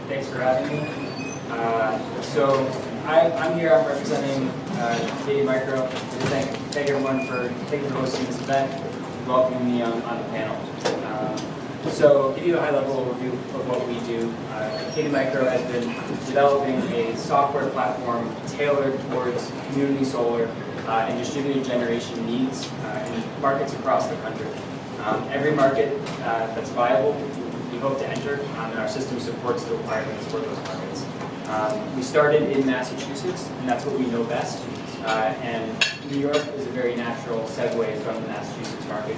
Thanks for having me. I'm here, I'm representing Acadia Micro. Thank everyone for hosting this event and welcoming me on the panel. So give you a high-level overview of what we do. Acadia Micro has been developing a software platform tailored towards community solar and distributed generation needs in markets across the country. Every market that's viable, we hope to enter, and our system supports the requirements for those markets. We started in Massachusetts, and that's what we know best. And New York is a very natural segue from the Massachusetts market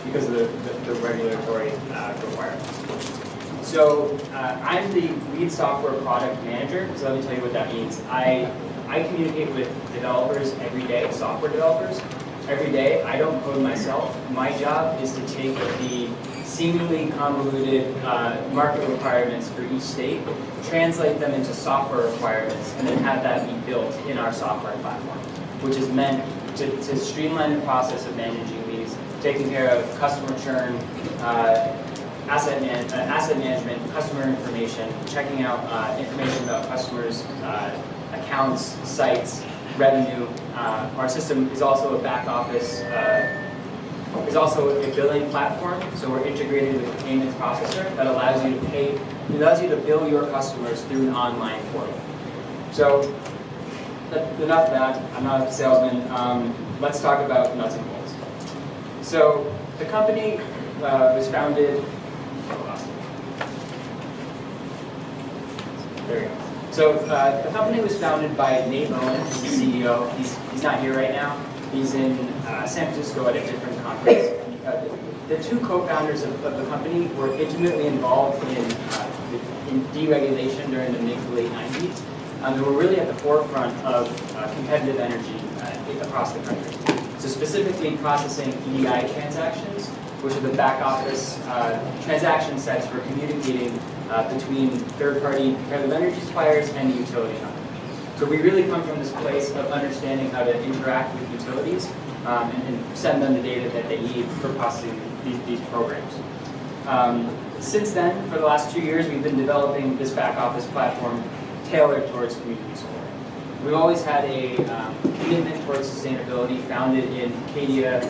because of the regulatory requirements. So I'm the lead software product manager, so let me tell you what that means. I communicate with developers every day, software developers. Every day, I don't code myself. My job is to take the seemingly convoluted market requirements for each state, translate them into software requirements, and then have that be built in our software platform, which is meant to streamline the process of managing these, taking care of customer churn, asset management, customer information, checking out information about customers' accounts, sites, revenue. Our system is also a back office, is also a billing platform, so we're integrated with the payments processor that allows you to bill your customers through an online portal. So enough of that. I'm not a salesman. Let's talk about nuts and bolts. So the company was founded. There we go. So the company was founded by Nate Owen, who's the CEO. He's not here right now. He's in San Francisco at a different conference. The two co-founders of the company were intimately involved in deregulation during the mid to late 90s. They were really at the forefront of competitive energy across the country. So specifically processing EDI transactions, which are the back office transaction sets for communicating between third-party competitive energy suppliers and the utility company. So we really come from this place of understanding how to interact with utilities and send them the data that they need for processing these programs. Since then, for the last 2 years, we've been developing this back office platform tailored towards community solar. We've always had a commitment towards sustainability, founded in Acadia,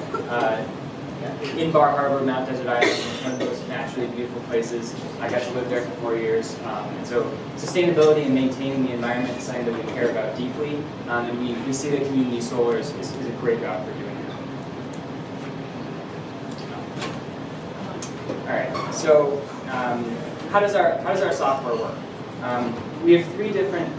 in Bar Harbor, Mount Desert Island, one of those naturally beautiful places. I got to live there for 4 years. And so sustainability and maintaining the environment is something that we care about deeply. And we see that community solar is a great route for doing that. All right, so how does our software work? We have 3 different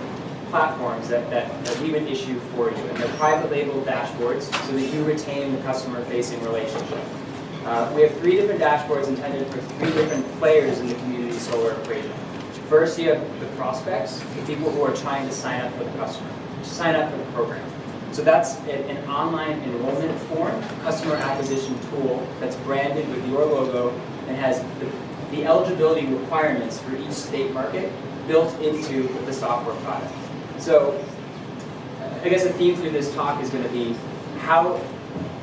platforms that we would issue for you, and they're private label dashboards so that you retain the customer-facing relationship. We have 3 different dashboards intended for 3 different players in the community solar equation. First, you have the prospects, the people who are trying to sign up for the customer, sign up for the program. So that's an online enrollment form, customer acquisition tool that's branded with your logo and has the eligibility requirements for each state market built into the software product. So I guess a theme through this talk is going to be how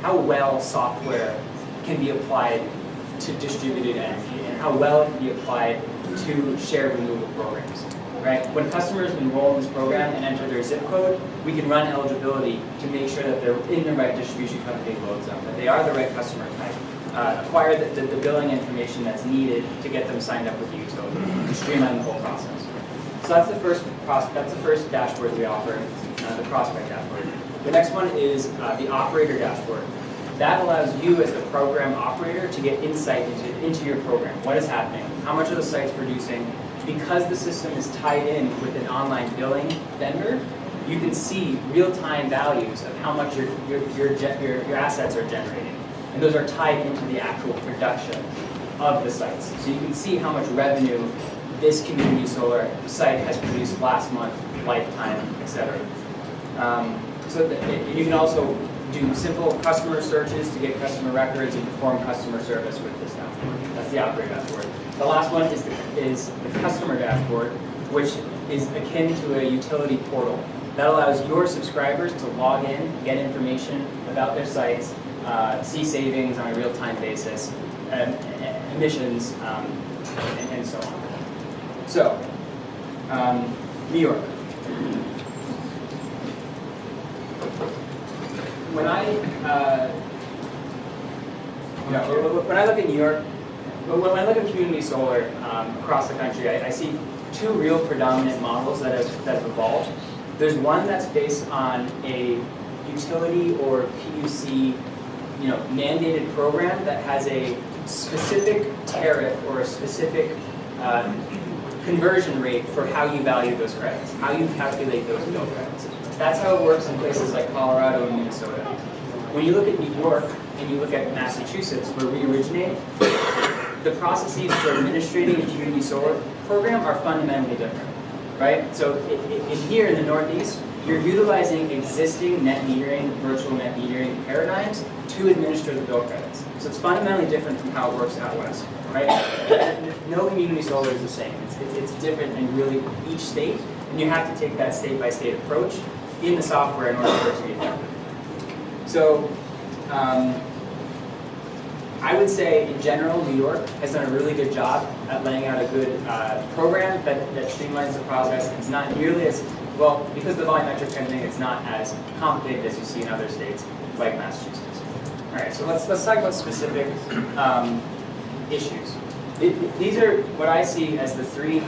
well software can be applied to distributed energy and how well it can be applied to shared renewable programs. Right? When customers enroll in this program and enter their zip code, we can run eligibility to make sure that they're in the right distribution company load zone, that they are the right customer type, acquire the billing information that's needed to get them signed up with the utility, and streamline the whole process. So that's the first dashboard we offer, the prospect dashboard. The next one is the operator dashboard. That allows you as the program operator to get insight into your program. What is happening? How much are the sites producing? Because the system is tied in with an online billing vendor, you can see real-time values of how much your assets are generating. And those are tied into the actual production of the sites. So you can see how much revenue this community solar site has produced last month, lifetime, etc. You can also do simple customer searches to get customer records and perform customer service with this dashboard. That's the operator dashboard. The last one is the customer dashboard, which is akin to a utility portal. That allows your subscribers to log in, get information about their sites, see savings on a real-time basis, emissions, and so on. So New York. When I when I look at New York, when I look at community solar across the country, I see two real predominant models that have evolved. There's one that's based on a utility or PUC, mandated program that has a specific tariff or a specific conversion rate for how you value those credits, how you calculate those bill credits. That's how it works in places like Colorado and Minnesota. When you look at New York and you look at Massachusetts, where we originate, the processes for administrating a community solar program are fundamentally different, right? So here in the Northeast, you're utilizing existing net metering, virtual net metering paradigms to administer the bill credits. So it's fundamentally different from how it works out west, right? No community solar is the same. It's different in really each state, and you have to take that state-by-state approach in the software in order for it to be effective. So I would say, in general, New York has done a really good job at laying out a good program that streamlines the process. It's not nearly as, well, because of the volumetric fencing, it's not as complicated as you see in other states like Massachusetts. All right, so let's talk about specific issues. These are what I see as the three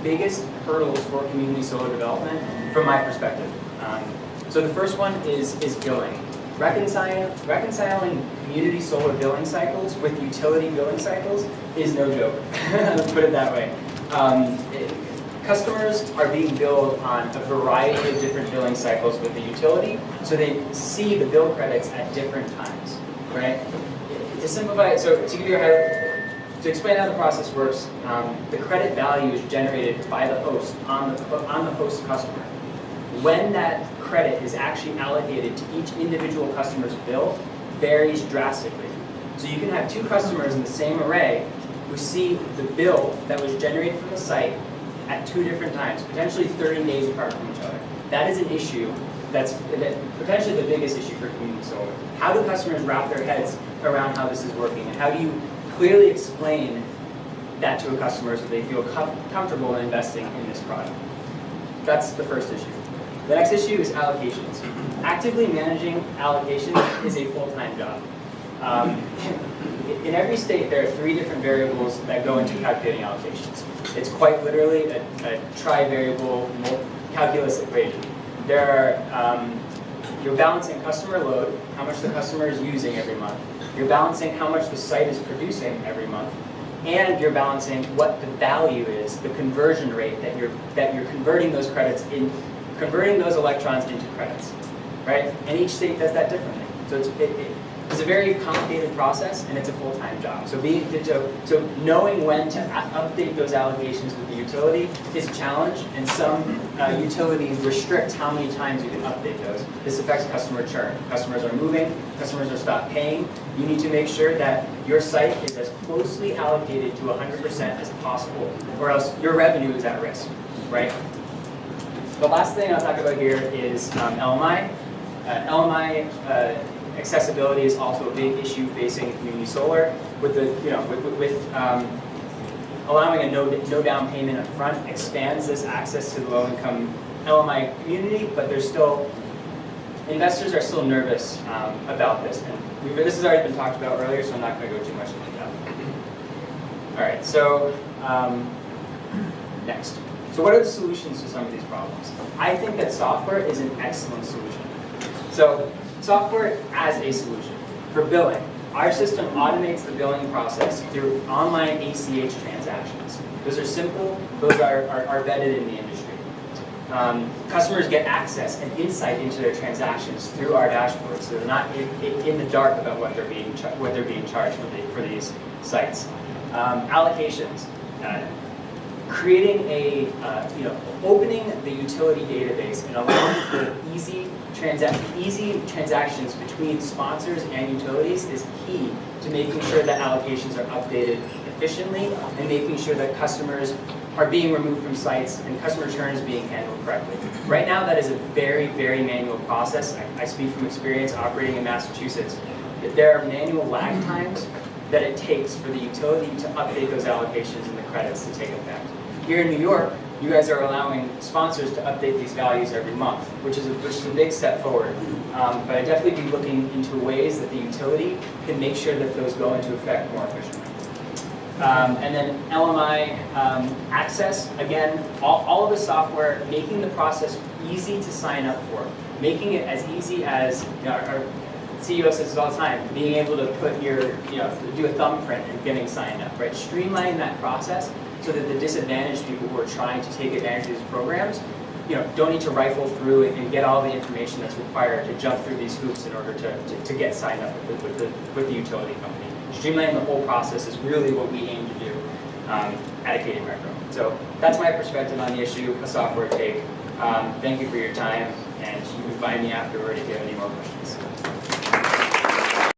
biggest hurdles for community solar development from my perspective. So the first one is billing. Reconciling community solar billing cycles with utility billing cycles is no joke. Let's put it that way. Customers are being billed on a variety of different billing cycles with the utility, so they see the bill credits at different times, right? To simplify it, so to give you to explain how the process works, the credit value is generated by the host on the host customer. When that credit is actually allocated to each individual customer's bill varies drastically. So you can have two customers in the same array who see the bill that was generated from the site at two different times, potentially 30 days apart from each other. That is an issue that's potentially the biggest issue for community solar. How do customers wrap their heads around how this is working, and how do you clearly explain that to a customer so they feel comfortable in investing in this product? That's the first issue. The next issue is allocations. Actively managing allocations is a full-time job. In every state, there are three different variables that go into calculating allocations. It's quite literally a tri-variable calculus equation. There are, you're balancing customer load, how much the customer is using every month. You're balancing how much the site is producing every month. And you're balancing what the value is, the conversion rate that you're converting those credits in, converting those electrons into credits, right? And each state does that differently. So it's a very complicated process, and it's a full-time job. So knowing when to update those allocations with the utility is a challenge, and some utilities restrict how many times you can update those. This affects customer churn. Customers are moving, customers are stopped paying. You need to make sure that your site is as closely allocated to 100% as possible, or else your revenue is at risk, right? The last thing I'll talk about here is LMI. LMI accessibility is also a big issue facing community solar. With allowing a no down payment up front expands this access to the low income LMI community, but there's still investors are still nervous about this. And this has already been talked about earlier, so I'm not going to go too much into that. All right, so next. So what are the solutions to some of these problems? I think that software is an excellent solution. So software as a solution. For billing, our system automates the billing process through online ACH transactions. Those are simple, those are vetted in the industry. Customers get access and insight into their transactions through our dashboard, so they're not in the dark about what they're being charged for these sites. Allocations. Creating opening the utility database and allowing for easy transactions between sponsors and utilities is key to making sure that allocations are updated efficiently and making sure that customers are being removed from sites and customer churn is being handled correctly. Right now, that is a very, very manual process. I speak from experience operating in Massachusetts. There are manual lag times that it takes for the utility to update those allocations and the credits to take effect. Here in New York, you guys are allowing sponsors to update these values every month, which is a big step forward. But I'd definitely be looking into ways that the utility can make sure that those go into effect more efficiently. And then LMI access, again, all of the software, making the process easy to sign up for, making it as easy as, our CEO says this all the time, being able to put your, do a thumbprint and getting signed up, right? Streamlining that process so that the disadvantaged people who are trying to take advantage of these programs, don't need to rifle through and get all the information that's required to jump through these hoops in order to get signed up with the utility company. Streamlining the whole process is really what we aim to do at Acadia Micro. So that's my perspective on the issue, a software take. Thank you for your time, and you can find me afterward if you have any more questions.